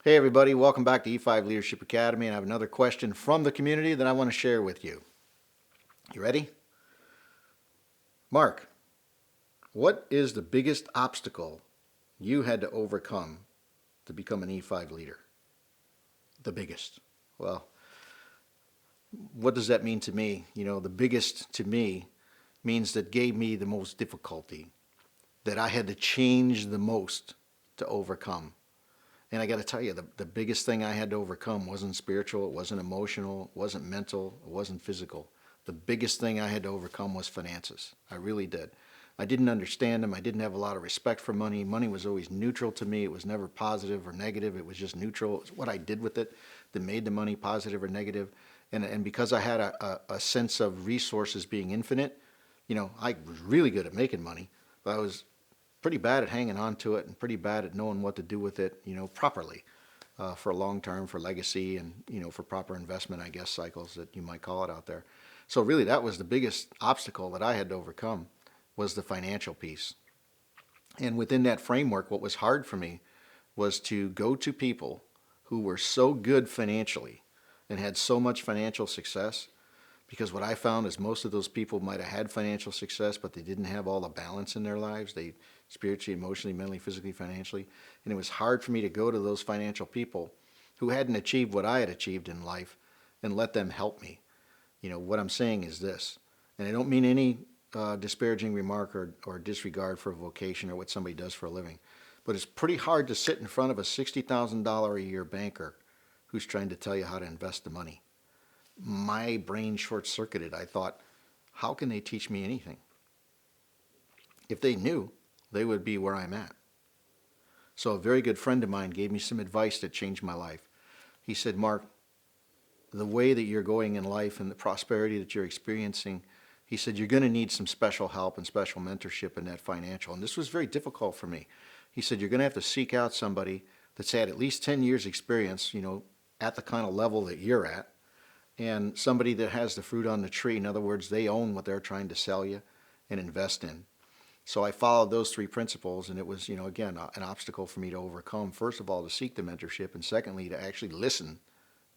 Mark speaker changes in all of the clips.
Speaker 1: Hey everybody, welcome back to E5 Leadership Academy, and I have another question from the community that I want to share with you. You ready? Mark, what is the biggest obstacle you had to overcome to become an E5 leader? The biggest. Well, what does that mean to me? The biggest to me means that gave me the most difficulty, that I had to change the most to overcome. And I got to tell you, the biggest thing I had to overcome wasn't spiritual, it wasn't emotional, it wasn't mental, it wasn't physical. The biggest thing I had to overcome was finances. I really did. I didn't understand them. I didn't have a lot of respect for money. Money was always neutral to me. It was never positive or negative. It was just neutral. It was what I did with it that made the money positive or negative. And because I had a sense of resources being infinite, I was really good at making money, but I was pretty bad at hanging on to it and pretty bad at knowing what to do with it, properly for long term, for legacy, and, for proper investment, I guess, cycles that you might call it out there. So really, that was the biggest obstacle that I had to overcome was the financial piece. And within that framework, what was hard for me was to go to people who were so good financially and had so much financial success, because what I found is most of those people might have had financial success, but they didn't have all the balance in their lives. They spiritually, emotionally, mentally, physically, financially. And it was hard for me to go to those financial people who hadn't achieved what I had achieved in life and let them help me. What I'm saying is this, and I don't mean any disparaging remark or disregard for a vocation or what somebody does for a living, but it's pretty hard to sit in front of a $60,000 a year banker who's trying to tell you how to invest the money. My brain short-circuited. I thought, how can they teach me anything? If they knew, they would be where I'm at. So a very good friend of mine gave me some advice that changed my life. He said, Mark, the way that you're going in life and the prosperity that you're experiencing, he said, you're going to need some special help and special mentorship in that financial. And this was very difficult for me. He said, you're going to have to seek out somebody that's had at least 10 years experience, at the kind of level that you're at, and somebody that has the fruit on the tree. In other words, they own what they're trying to sell you and invest in. So I followed those three principles, and it was, again, an obstacle for me to overcome. First of all, to seek the mentorship, and secondly, to actually listen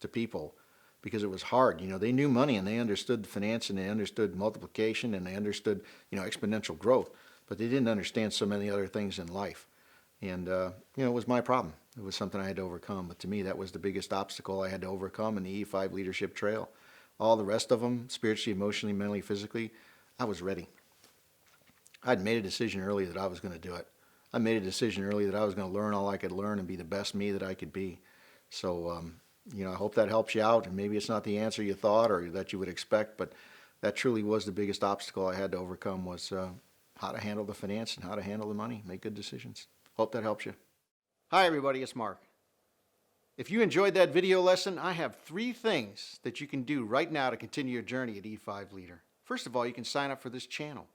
Speaker 1: to people, because it was hard. They knew money and they understood finance and they understood multiplication and they understood, exponential growth, but they didn't understand so many other things in life. And, it was my problem. It was something I had to overcome. But to me, that was the biggest obstacle I had to overcome in the E5 leadership trail. All the rest of them, spiritually, emotionally, mentally, physically, I was ready. I'd made a decision early that I was going to do it. I made a decision early that I was going to learn all I could learn and be the best me that I could be. So, I hope that helps you out. And maybe it's not the answer you thought or that you would expect, but that truly was the biggest obstacle I had to overcome was how to handle the finance and how to handle the money, make good decisions. Hope that helps you. Hi, everybody. It's Mark. If you enjoyed that video lesson, I have 3 things that you can do right now to continue your journey at E5 Leader. First of all, you can sign up for this channel.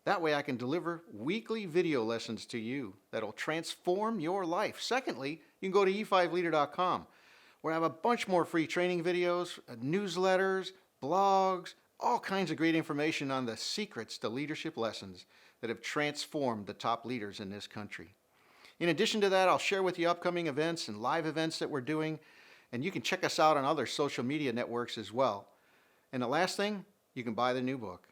Speaker 1: That way I can deliver weekly video lessons to you that'll transform your life. Secondly, you can go to e5leader.com, where I have a bunch more free training videos, newsletters, blogs, all kinds of great information on the secrets to leadership lessons that have transformed the top leaders in this country. In addition to that, I'll share with you upcoming events and live events that we're doing, and you can check us out on other social media networks as well. And the last thing, you can buy the new book.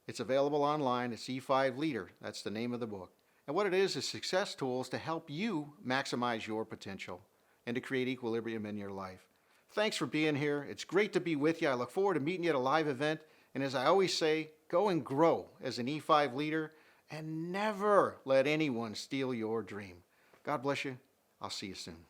Speaker 1: It's available online. It's E5 Leader. That's the name of the book. And what it is success tools to help you maximize your potential and to create equilibrium in your life. Thanks for being here. It's great to be with you. I look forward to meeting you at a live event. And as I always say, go and grow as an E5 leader and never let anyone steal your dream. God bless you. I'll see you soon.